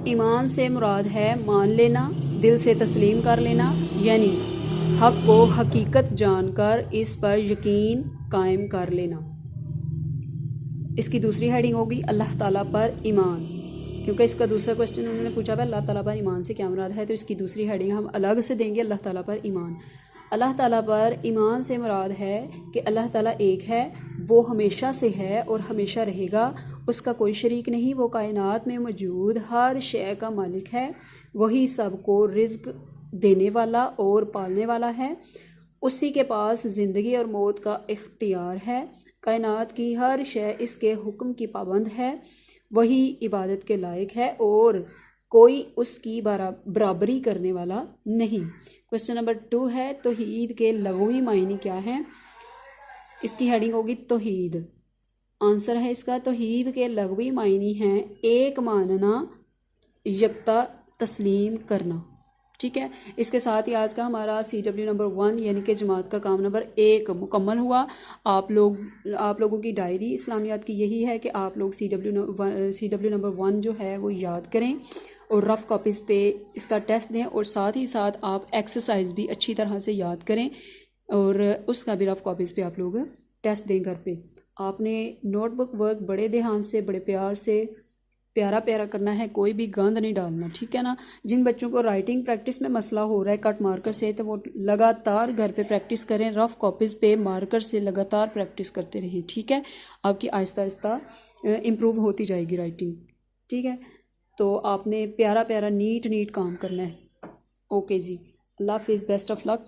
ईमान से मुराद है मान लेना, दिल से तस्लीम कर लेना, यानी हक़ को हकीकत जानकर इस पर यकीन कायम कर लेना। इसकी दूसरी हेडिंग होगी अल्लाह ताला पर ईमान, क्योंकि इसका दूसरा क्वेश्चन उन्होंने पूछा है अल्लाह ताला पर ईमान से क्या मुराद है, तो इसकी दूसरी हेडिंग हम अलग से देंगे अल्लाह ताला पर ईमान। अल्लाह ताला पर ईमान से मुराद है कि अल्लाह ताला एक है, वो हमेशा से है और हमेशा रहेगा, उसका कोई शरीक नहीं, वो कायनात में मौजूद हर शय का मालिक है, वही सबको रिज़्क देने वाला और पालने वाला है, उसी के पास ज़िंदगी और मौत का इख्तियार है, कायनात की हर शय इसके हुक्म की पाबंद है, वही इबादत के लायक है और कोई उसकी बराबरी करने वाला नहीं। क्वेश्चन नंबर 2 है तौहीद के लग़वी मायने क्या हैं। इसकी हेडिंग होगी तौहीद। आंसर है इसका तौहीद के लग़वी मायने हैं एक मानना, यकता तस्लीम करना। ठीक है, इसके साथ ही आज का हमारा CW नंबर 1 यानी कि जमात का काम नंबर 1 मुकम्मल हुआ। आप लोगों की डायरी इस्लामियात की यही है कि आप लोग CW नंबर 1 जो है वो याद करें और रफ़ कॉपीज़ पे इसका टेस्ट दें, और साथ ही साथ आप एक्सरसाइज भी अच्छी तरह से याद करें और उसका भी रफ़ कॉपीज़ पे आप लोग टेस्ट दें घर पे। आपने नोटबुक वर्क बड़े ध्यान से, बड़े प्यार से प्यारा प्यारा करना है, कोई भी गंद नहीं डालना, ठीक है ना। जिन बच्चों को राइटिंग प्रैक्टिस में मसला हो रहा है कट मार्कर से, तो वो लगातार घर पे प्रैक्टिस करें, रफ़ कॉपीज़ पे मार्कर से लगातार प्रैक्टिस करते रहें, ठीक है। आपकी आहिस्ता आहिस्ता इम्प्रूव होती जाएगी राइटिंग, ठीक है। तो आपने प्यारा प्यारा नीट काम करना है। ओके जी, अल्लाह हाफिज़, बेस्ट ऑफ लक।